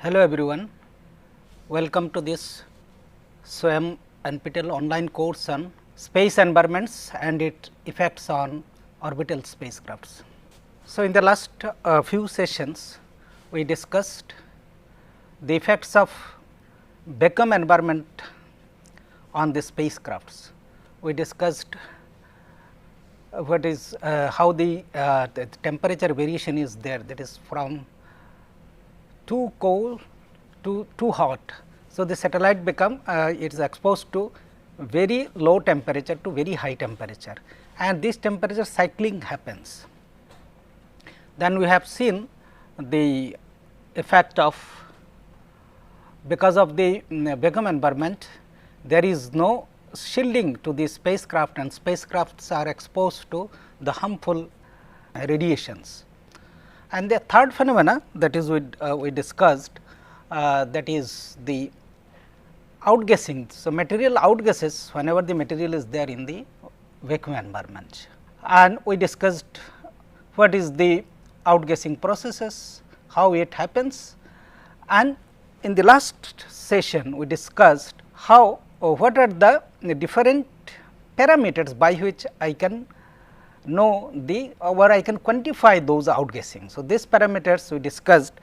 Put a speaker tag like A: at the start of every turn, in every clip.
A: Hello everyone, welcome to this KANPUR-NPTEL online course on space environments and its effects on orbital spacecrafts. So, in the last few sessions we discussed the effects of vacuum environment on the spacecrafts. We discussed what is how the temperature variation is there, that is from too cold to too hot. So, the satellite become it is exposed to very low temperature to very high temperature, and this temperature cycling happens. Then we have seen the effect of, because of the vacuum environment, there is no shielding to the spacecraft and spacecrafts are exposed to the harmful radiations. And the third phenomena that is we discussed, that is the outgassing. So, material outgasses whenever the material is there in the vacuum environment, and we discussed what is the outgassing processes, how it happens, and in the last session we discussed how what are the different parameters by which I can know the or I can quantify those outgassing. So, these parameters we discussed: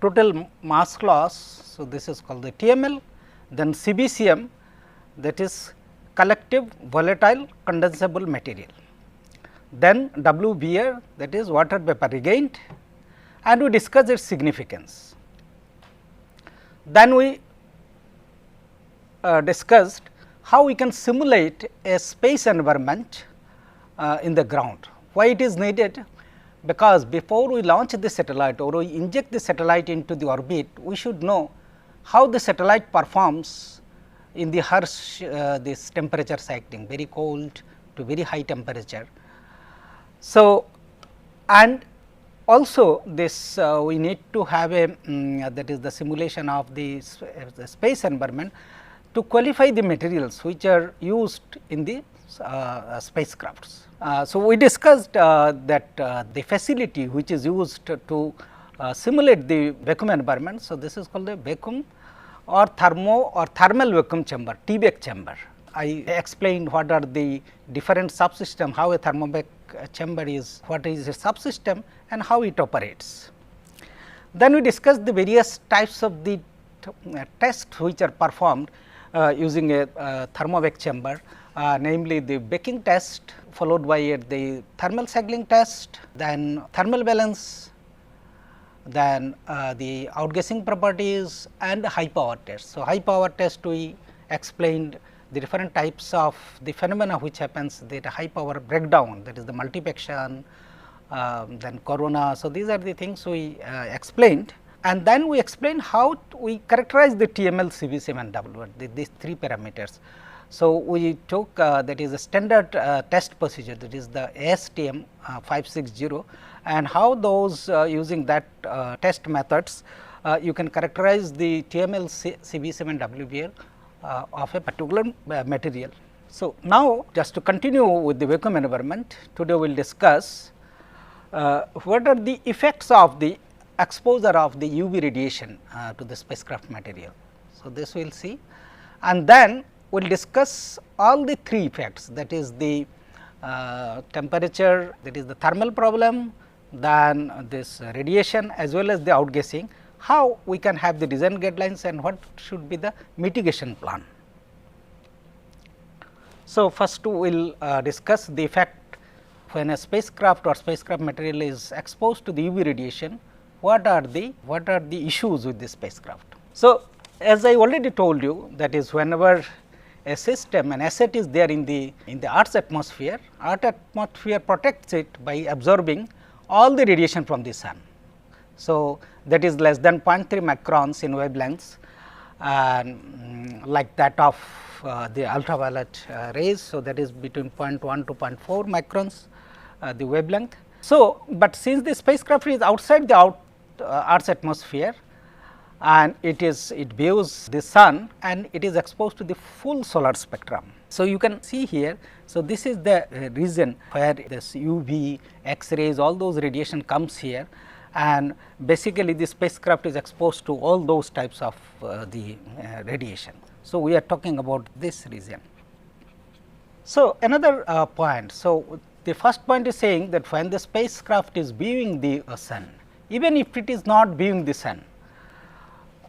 A: total mass loss. So, this is called the TML, then CBCM, that is collective volatile condensable material, then WVR, that is water vapor regained, and we discussed its significance. Then we discussed how we can simulate a space environment in the ground. Why it is needed? Because before we launch the satellite or we inject the satellite into the orbit, we should know how the satellite performs in the harsh this temperature cycling, very cold to very high temperature. So, and also this we need to have a that is the simulation of the space environment to qualify the materials which are used in the spacecrafts. So, we discussed that the facility which is used to simulate the vacuum environment. So, this is called the vacuum or thermal vacuum chamber, TVAC chamber. I explained what are the different subsystem, how a thermovac chamber is, what is a subsystem and how it operates. Then we discussed the various types of the tests which are performed using a thermovac chamber, namely the baking test, followed by the thermal cycling test, then thermal balance, then the outgassing properties and high power test. So, high power test we explained the different types of the phenomena which happens, the high power breakdown, that is the multiplication, then corona. So, these are the things we explained, and then we explained how we characterize the TML, CBCM and WVR, these three parameters. So, we took that is a standard test procedure, that is the ASTM 560, and how those using that test methods you can characterize the TML, CBCM and WVR of a particular material. So, now just to continue with the vacuum environment, today we will discuss what are the effects of the exposure of the UV radiation to the spacecraft material. So, this we will see, and then we will discuss all the three effects, that is the temperature, that is the thermal problem, then this radiation as well as the outgassing, how we can have the design guidelines and what should be the mitigation plan. So, first we will discuss the effect when a spacecraft or spacecraft material is exposed to the UV radiation, what are the issues with the spacecraft. So, as I already told you, that is whenever a system, an asset is there in the Earth's atmosphere, Earth atmosphere protects it by absorbing all the radiation from the sun. So, that is less than 0.3 microns in wavelengths, like that of the ultraviolet rays. So, that is between 0.1 to 0.4 microns the wavelength. So, but since the spacecraft is outside the Earth's atmosphere and it views the sun and it is exposed to the full solar spectrum. So, you can see here. So, this is the region where this UV, X rays, all those radiation comes here, and basically the spacecraft is exposed to all those types of the radiation. So, we are talking about this region. So, another point. So, the first point is saying that when the spacecraft is viewing the sun, even if it is not viewing the sun,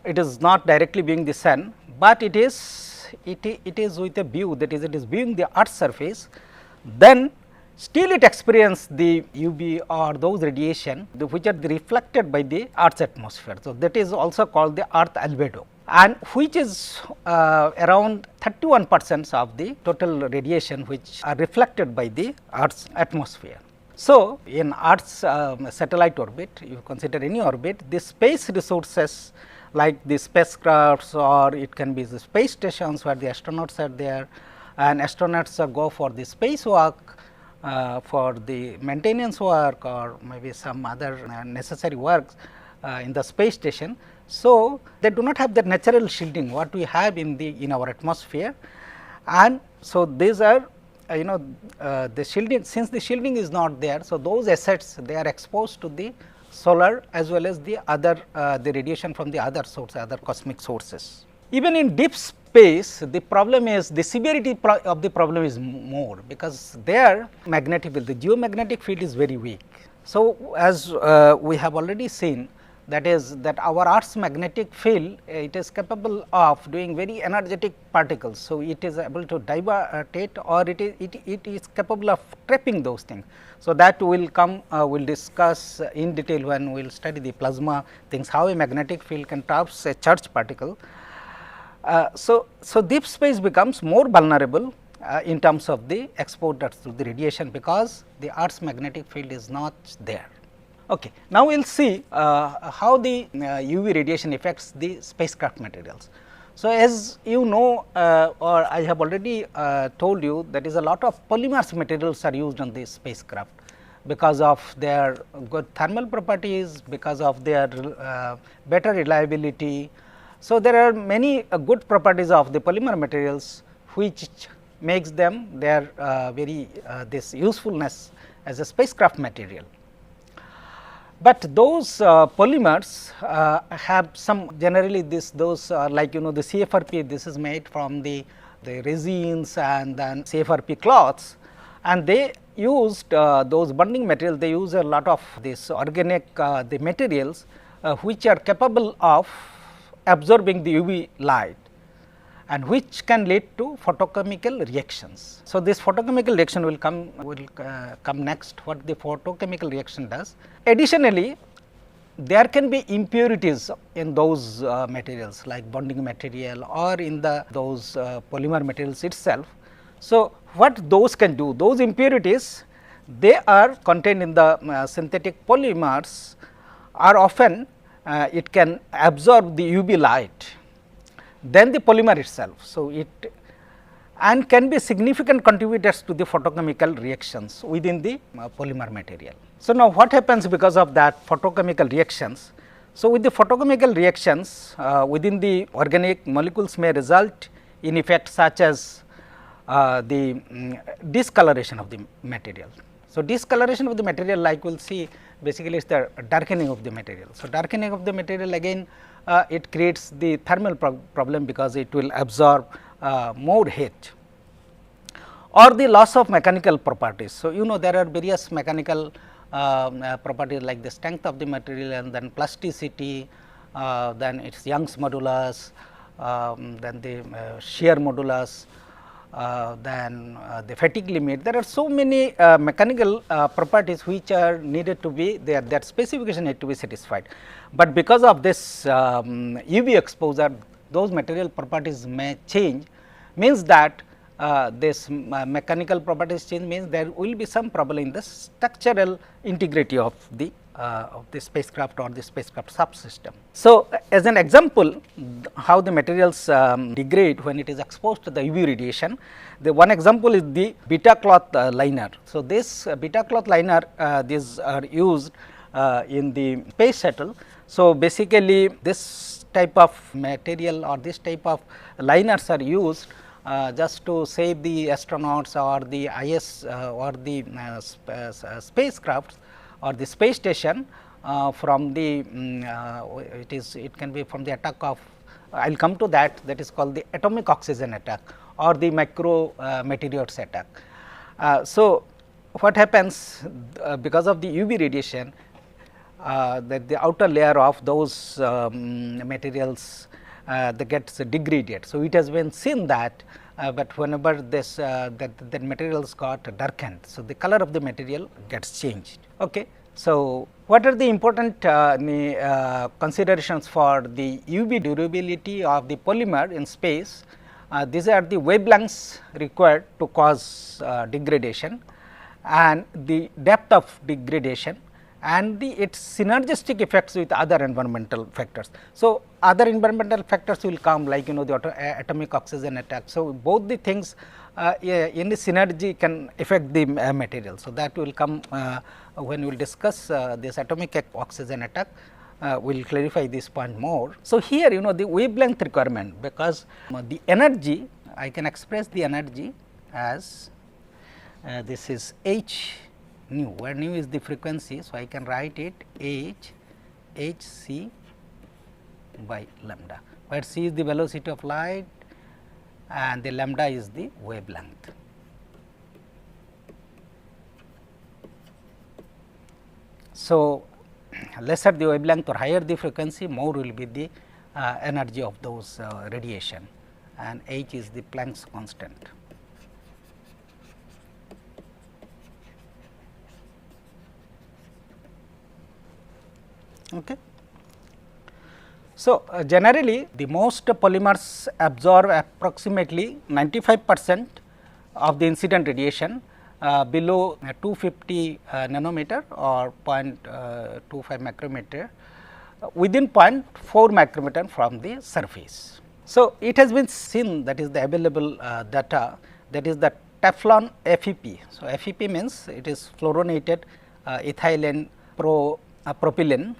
A: it is not directly viewing the sun, but it is with a view, that is, it is viewing the earth surface, then still it experiences the UV or those radiation which are reflected by the earth's atmosphere. So, that is also called the earth albedo, and which is around 31% of the total radiation which are reflected by the earth's atmosphere. So, in earth's satellite orbit, you consider any orbit, the space resources like the spacecrafts, or it can be the space stations where the astronauts are there, and astronauts go for the spacewalk, for the maintenance work, or maybe some other necessary works in the space station. So, they do not have the natural shielding what we have in our atmosphere, and so these are the shielding, since the shielding is not there. So, those assets, they are exposed to the solar as well as the other the radiation from the other source, other cosmic sources. Even in deep space, the problem is, the severity of the problem is more, because there magnetic field, the geomagnetic field is very weak. So, as we have already seen, that is that our Earth's magnetic field, it is capable of doing very energetic particles. So, it is able to diverge, or it is capable of trapping those things. So, that will come, we will discuss in detail when we will study the plasma things, how a magnetic field can trap a charged particle. So, deep space becomes more vulnerable in terms of the exposure to the radiation, because the Earth's magnetic field is not there. Okay. Now, we will see how the UV radiation affects the spacecraft materials. So, as you know, or I have already told you, that is a lot of polymers materials are used on this spacecraft, because of their good thermal properties, because of their better reliability. So, there are many good properties of the polymer materials which makes them their very this usefulness as a spacecraft material. But those polymers have some, generally those like the CFRP, this is made from the resins and then CFRP cloths, and they used those bonding materials, they use a lot of this organic the materials which are capable of absorbing the UV light, and which can lead to photochemical reactions. So, this photochemical reaction will come next, what the photochemical reaction does. Additionally, there can be impurities in those materials like bonding material, or in those polymer materials itself. So, what those can do? Those impurities, they are contained in the synthetic polymers, are often it can absorb the UV light than the polymer itself. So, it and can be significant contributors to the photochemical reactions within the polymer material. So, now what happens because of that photochemical reactions? So, with the photochemical reactions within the organic molecules may result in effects such as the discoloration of the material. So, discoloration of the material, like we will see, basically is the darkening of the material. So, darkening of the material, again it creates the thermal problem, because it will absorb more heat, or the loss of mechanical properties. So, there are various mechanical properties like the strength of the material, and then plasticity, then its Young's modulus, then the shear modulus, then the fatigue limit. There are so many mechanical properties which are needed to be there, that specification need to be satisfied. But because of this UV exposure, those material properties may change, means that this mechanical properties change, means there will be some problem in the structural integrity of the spacecraft or the spacecraft subsystem. So, as an example, how the materials degrade when it is exposed to the UV radiation, the one example is the beta cloth liner. So, this beta cloth liner, these are used in the space shuttle. So, basically this type of material or this type of liners are used just to save the astronauts or the IS or the spacecrafts or the space station from the it can be from the attack of, I will come to that, that is called the atomic oxygen attack or the micro meteoroids attack. So, what happens because of the UV radiation, that the outer layer of those materials that gets degraded. So, it has been seen that but whenever this that materials got darkened, so the color of the material gets changed. Okay. So, what are the important considerations for the UV durability of the polymer in space? These are the wavelengths required to cause degradation and the depth of degradation and its synergistic effects with other environmental factors. So, other environmental factors will come like the atomic oxygen attack. So, both the things in the synergy can affect the material. So, that will come when we will discuss this atomic oxygen attack. We will clarify this point more. So, here the wavelength requirement, because the energy, I can express the energy as this is h nu, where nu is the frequency. So, I can write it h c by lambda, where c is the velocity of light and the lambda is the wavelength. So, lesser the wavelength or higher the frequency, more will be the energy of those radiation, and h is the Planck's constant. Okay. So, generally the most polymers absorb approximately 95% of the incident radiation below 250 nanometer or 0.25 micrometer within 0.4 micrometer from the surface. So, it has been seen, that is the available data, that is the Teflon FEP. So, FEP means it is fluorinated ethylene propylene.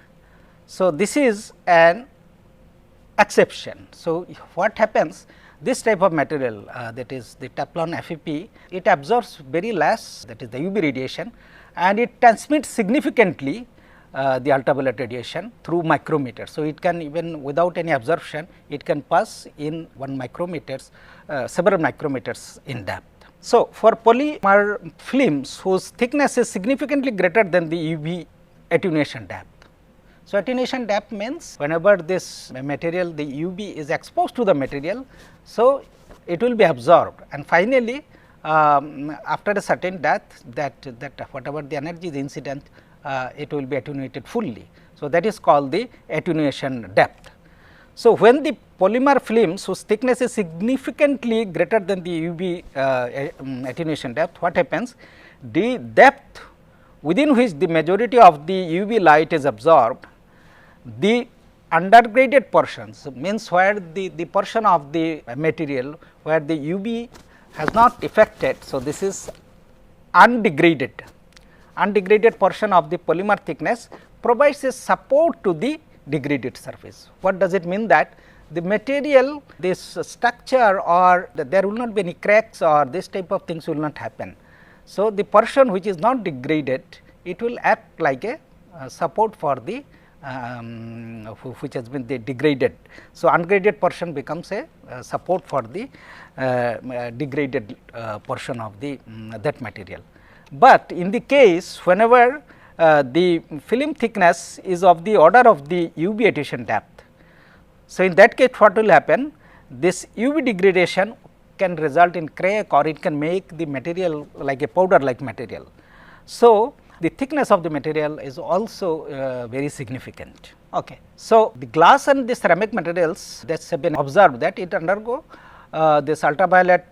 A: So, this is an exception. So, what happens, this type of material that is the Teflon FEP, it absorbs very less, that is the UV radiation, and it transmits significantly the ultraviolet radiation through micrometers. So, it can even without any absorption, it can pass in 1 micrometers, several micrometers in depth. So, for polymer films whose thickness is significantly greater than the UV attenuation depth. So, attenuation depth means whenever this material, the UV is exposed to the material, so it will be absorbed, and finally, after a certain depth, that whatever the energy is incident, it will be attenuated fully. So, that is called the attenuation depth. So, when the polymer films whose thickness is significantly greater than the UV attenuation depth, what happens? The depth within which the majority of the UV light is absorbed, the undergraded portions means where the portion of the material where the UV has not affected. So, this is undegraded portion of the polymer thickness provides a support to the degraded surface. What does it mean? That the material, this structure, or there will not be any cracks or this type of things will not happen. So, the portion which is not degraded, it will act like a support for the which has been degraded. So, ungraded portion becomes a support for the degraded portion of the that material. But in the case whenever the film thickness is of the order of the UV attenuation depth. So, in that case what will happen? This UV degradation can result in crack, or it can make the material like a powder like material. So, the thickness of the material is also very significant. Okay. So, the glass and the ceramic materials that have been observed that it undergo this ultraviolet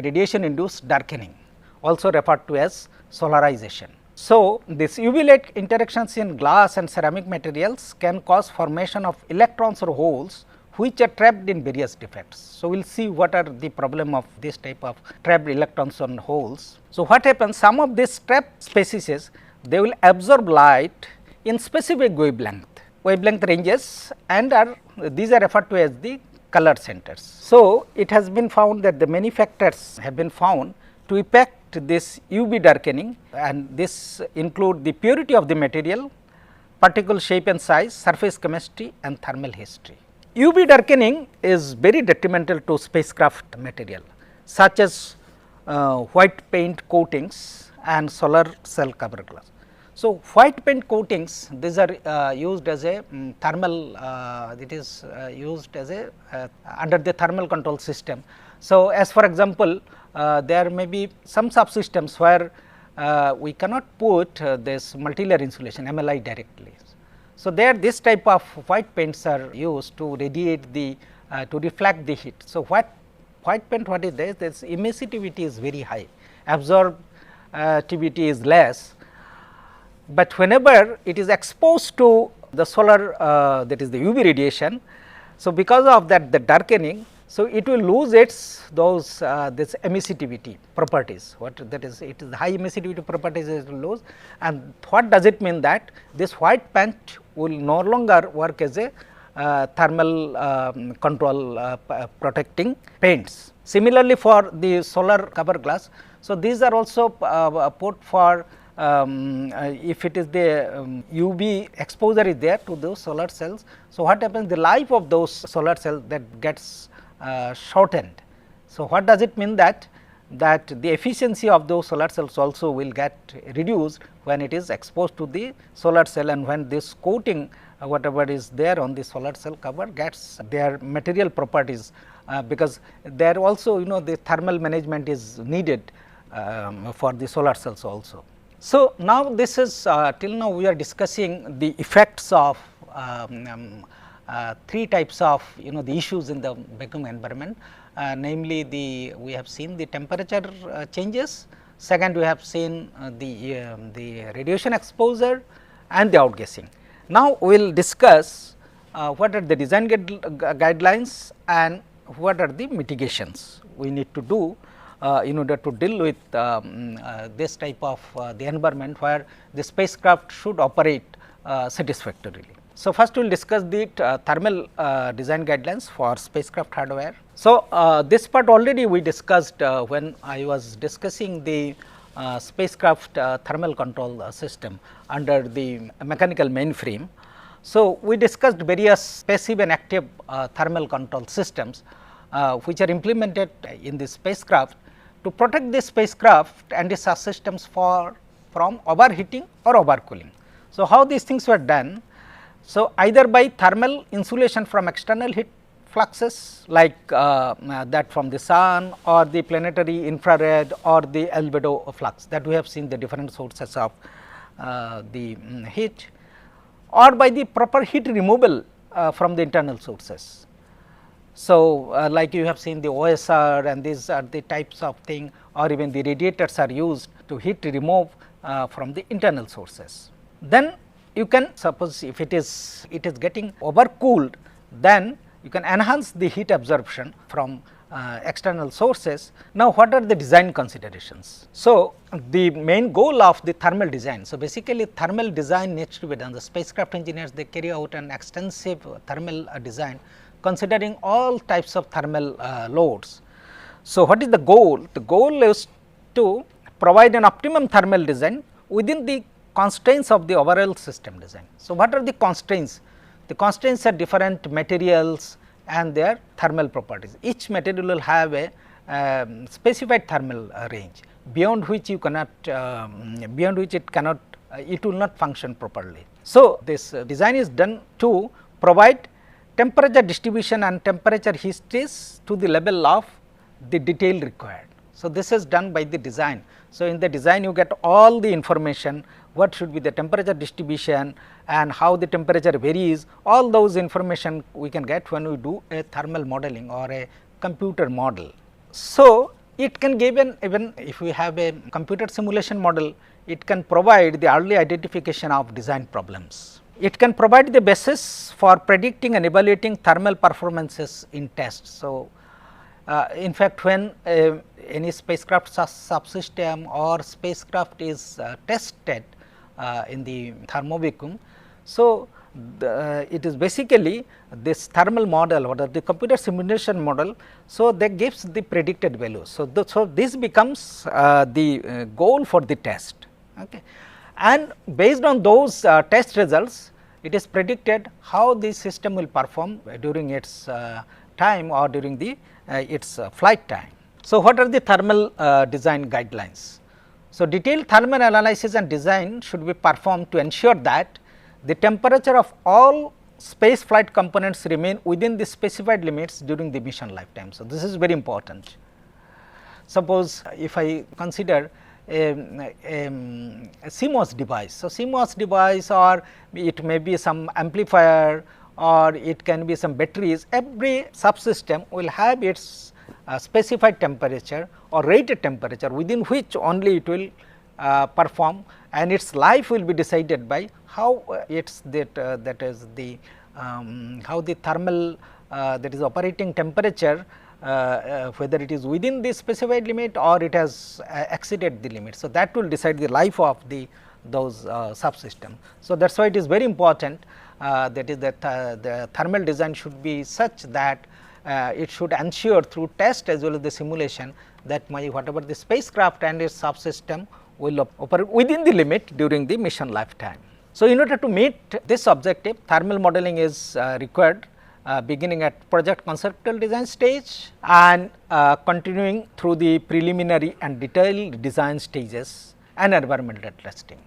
A: radiation induced darkening, also referred to as solarization. So, this UV light interactions in glass and ceramic materials can cause formation of electrons or holes which are trapped in various defects. So, we will see what are the problem of this type of trapped electrons and holes. So, what happens? Some of these trapped species, they will absorb light in specific wavelength ranges, and these are referred to as the color centers. So, it has been found that the many factors have been found to affect this UV darkening, and this include the purity of the material, particle shape and size, surface chemistry and thermal history. UV darkening is very detrimental to spacecraft material such as white paint coatings and solar cell cover glass. So, white paint coatings, these are used as a thermal, it is used as a under the thermal control system. So, as for example, there may be some subsystems where we cannot put this multilayer insulation MLI directly. So, there this type of white paints are used to radiate the to reflect the heat. So, white paint, what is this emissivity is very high, absorptivity is less, but whenever it is exposed to the solar that is the UV radiation. So, because of that the darkening, so it will lose its those this emissivity properties, what that is, it is the high emissivity properties it will lose, and what does it mean that this white paint will no longer work as a thermal control protecting paints. Similarly, for the solar cover glass, so these are also put for if it is the UV exposure is there to those solar cells. So, what happens, the life of those solar cells that gets shortened. So, what does it mean that the efficiency of those solar cells also will get reduced when it is exposed to the solar cell, and when this coating whatever is there on the solar cell cover gets their material properties, because there also the thermal management is needed for the solar cells also. So, now this is till now we are discussing the effects of three types of the issues in the vacuum environment, namely we have seen the temperature changes, second we have seen the radiation exposure and the outgassing. Now, we will discuss what are the design guidelines and what are the mitigations we need to do in order to deal with this type of the environment where the spacecraft should operate satisfactorily. So, first we will discuss the thermal design guidelines for spacecraft hardware. So, this part already we discussed when I was discussing the spacecraft thermal control system under the mechanical mainframe. So, we discussed various passive and active thermal control systems which are implemented in the spacecraft to protect the spacecraft and the subsystems from overheating or overcooling. So, how these things were done? So, either by thermal insulation from external heat fluxes like that from the sun or the planetary infrared or the albedo flux that we have seen the different sources of the heat, or by the proper heat removal from the internal sources. So, like you have seen the OSR, and these are the types of thing, or even the radiators are used to heat remove from the internal sources. Then you can suppose if it is getting overcooled, then you can enhance the heat absorption from external sources. Now, what are the design considerations? So, the main goal of the thermal design. So, basically thermal design needs to be done. The spacecraft engineers, they carry out an extensive thermal design considering all types of thermal loads. So, what is the goal? The goal is to provide an optimum thermal design within the constraints of the overall system design. So, what are the constraints? The constraints are different materials and their thermal properties. Each material will have a specified thermal range, beyond which you cannot, beyond which it will not function properly. So, this design is done to provide temperature distribution and temperature histories to the level of the detail required. So, this is done by the design. So, in the design you get all the information, what should be the temperature distribution and how the temperature varies, all those information we can get when we do a thermal modeling or a computer model. So, it can give even if we have a computer simulation model, it can provide the early identification of design problems. It can provide the basis for predicting and evaluating thermal performances in tests. So, in fact, when any spacecraft subsystem or spacecraft is tested in the thermovacuum, so it is basically this thermal model or the computer simulation model. So, that gives the predicted value. So, this becomes the goal for the test. Okay. And based on those test results, it is predicted how the system will perform during its time or during the its flight time. So, what are the thermal design guidelines? So, detailed thermal analysis and design should be performed to ensure that the temperature of all space flight components remain within the specified limits during the mission lifetime. So, this is very important. Suppose if I consider a CMOS device. So, CMOS device, or it may be some amplifier, or it can be some batteries. Every subsystem will have its specified temperature or rated temperature within which only it will perform, and its life will be decided by how its that is the how the thermal that is operating temperature, whether it is within the specified limit or it has exceeded the limit. So, that will decide the life of those subsystem. So, that is why it is very important, that is that the thermal design should be such that it should ensure through test as well as the simulation that whatever the spacecraft and its subsystem will operate within the limit during the mission lifetime. So, in order to meet this objective, thermal modeling is required beginning at project conceptual design stage and continuing through the preliminary and detailed design stages and environmental testing.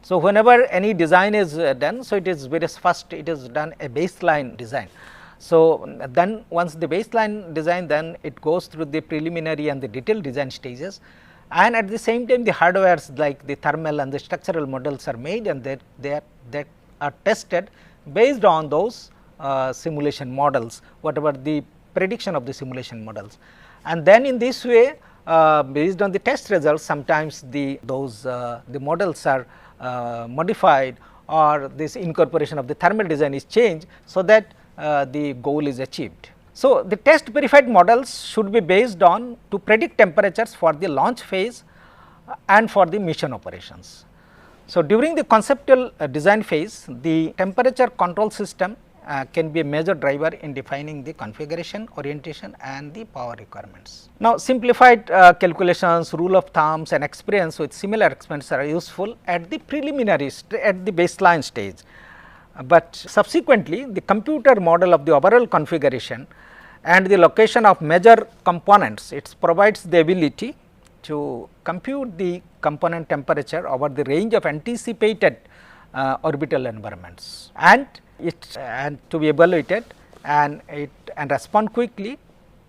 A: So, whenever any design is done, so it is first it is done a baseline design. So, then once the baseline design, then it goes through the preliminary and the detailed design stages, and at the same time the hardwares like the thermal and the structural models are made, and they are tested based on those simulation models, whatever the prediction of the simulation models. And then in this way, based on the test results, sometimes the models are modified, or this incorporation of the thermal design is changed, so that the goal is achieved. So, the test verified models should be based on to predict temperatures for the launch phase and for the mission operations. So, during the conceptual design phase, the temperature control system can be a major driver in defining the configuration, orientation and the power requirements. Now, simplified calculations, rule of thumbs and experience with similar experiments are useful at the preliminary at the baseline stage, but subsequently the computer model of the overall configuration and the location of major components, it provides the ability to compute the component temperature over the range of anticipated orbital environments, and to be evaluated and respond quickly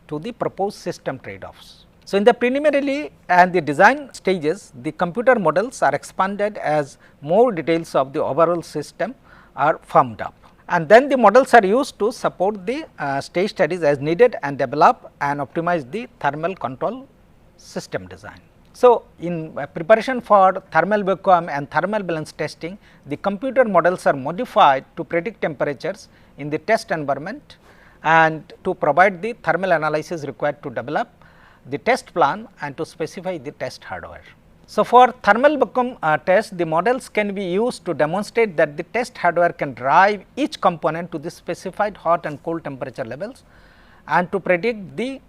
A: to the proposed system trade-offs. So, in the preliminary and the design stages, the computer models are expanded as more details of the overall system are firmed up, and then the models are used to support the stage studies as needed and develop and optimize the thermal control system design. So, in preparation for thermal vacuum and thermal balance testing, the computer models are modified to predict temperatures in the test environment and to provide the thermal analysis required to develop the test plan and to specify the test hardware. So, for thermal vacuum test, the models can be used to demonstrate that the test hardware can drive each component to the specified hot and cold temperature levels and to predict the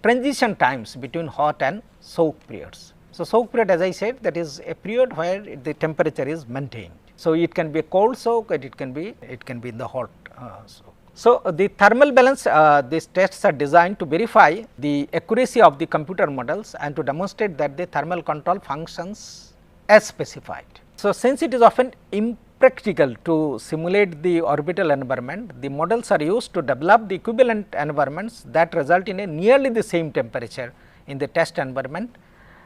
A: transition times between hot and soak periods. So, soak period, as I said, that is a period where the temperature is maintained. So, it can be a cold soak and it can be in the hot soak. So, the thermal balance, these tests are designed to verify the accuracy of the computer models and to demonstrate that the thermal control functions as specified. So, since it is often impractical to simulate the orbital environment, the models are used to develop the equivalent environments that result in a nearly the same temperature in the test environment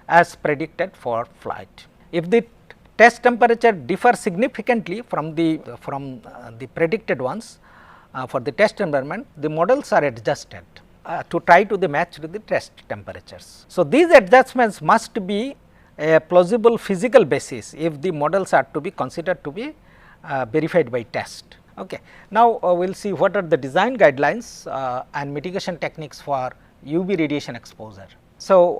A: as predicted for flight. If the test temperature differs significantly from the predicted ones for the test environment, the models are adjusted to try to match with the test temperatures. So, these adjustments must be a plausible physical basis if the models are to be considered to be verified by test. Okay. Now, we will see what are the design guidelines and mitigation techniques for UV radiation exposure. So,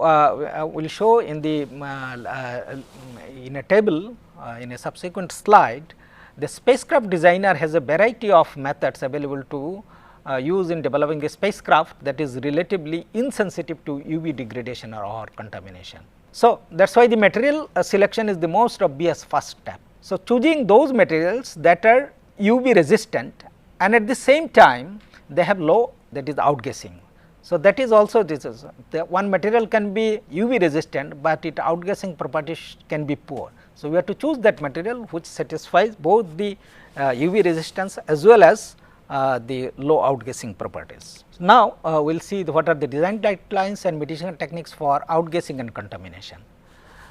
A: we will show in the in a table in a subsequent slide. The spacecraft designer has a variety of methods available to use in developing a spacecraft that is relatively insensitive to UV degradation or contamination. So, that is why the material selection is the most obvious first step. So, choosing those materials that are UV resistant, and at the same time they have low, that is outgassing. So, that is also this is the one material can be UV resistant, but its outgassing properties can be poor. So, we have to choose that material which satisfies both the UV resistance as well as the low outgassing properties. Now, we will see what are the design guidelines and mitigation techniques for outgassing and contamination.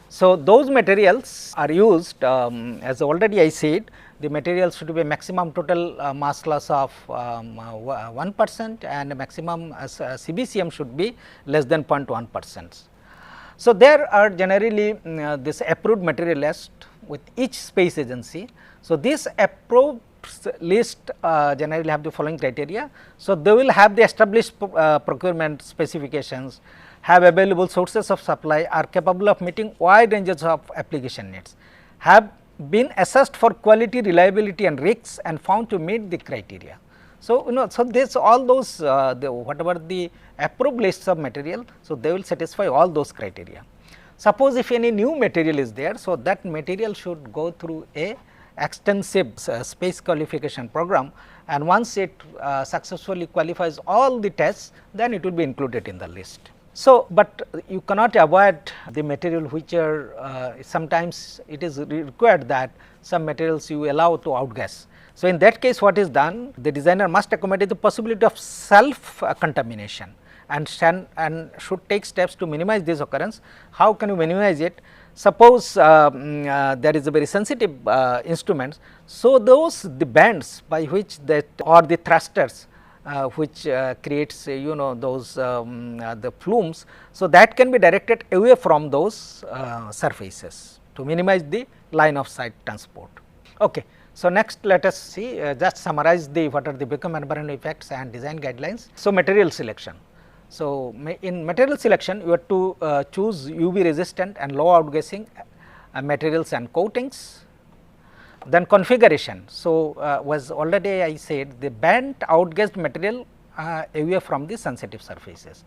A: So, those materials are used as already I said, the materials should be maximum total mass loss of 1% and maximum CBCM should be less than 0.1%. So, there are generally this approved material list with each space agency. So, this approved list generally have the following criteria. So, they will have the established procurement specifications, have available sources of supply, are capable of meeting wide ranges of application needs, have been assessed for quality, reliability and risks and found to meet the criteria. So, so this all those whatever the approved lists of material, so they will satisfy all those criteria. Suppose if any new material is there, so that material should go through a extensive space qualification program, and once it successfully qualifies all the tests, then it will be included in the list. So, but you cannot avoid the material which are sometimes it is required that some materials you allow to outgas. So, in that case what is done, the designer must accommodate the possibility of self contamination and should take steps to minimize this occurrence. How can you minimize it? Suppose there is a very sensitive instruments, so those the bands by which that or the thrusters which creates those the plumes. So, that can be directed away from those surfaces to minimize the line of sight transport. Okay. So, next let us see just summarize the what are the Beckham environmental effects and design guidelines. So, material selection. So, in material selection you have to choose UV resistant and low outgassing materials and coatings. Then configuration. So, was already I said the bent outgassed material away from the sensitive surfaces.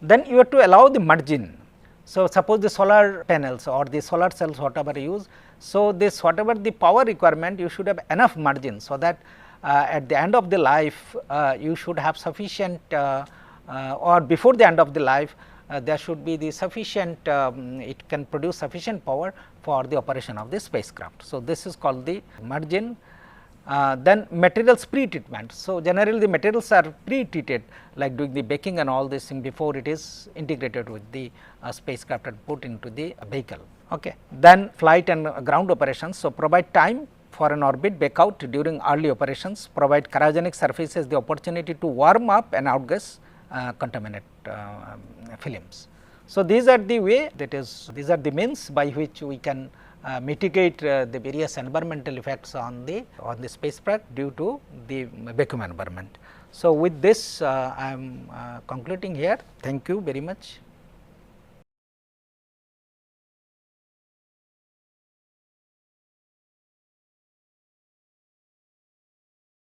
A: Then you have to allow the margin. So, suppose the solar panels or the solar cells whatever you use. So, this whatever the power requirement you should have enough margin, so that at the end of the life you should have sufficient or before the end of the life there should be the sufficient it can produce sufficient power for the operation of the spacecraft. So, this is called the margin. Then materials pre-treatment. So, generally the materials are pre-treated like doing the baking and all this thing before it is integrated with the spacecraft and put into the vehicle. Okay. Then flight and ground operations. So, provide time for an orbit backout during early operations, provide cryogenic surfaces the opportunity to warm up and outgas contaminate films. So, these are the way, that is these are the means by which we can mitigate the various environmental effects on the spacecraft due to the vacuum environment. So, with this I am concluding here. Thank you very much.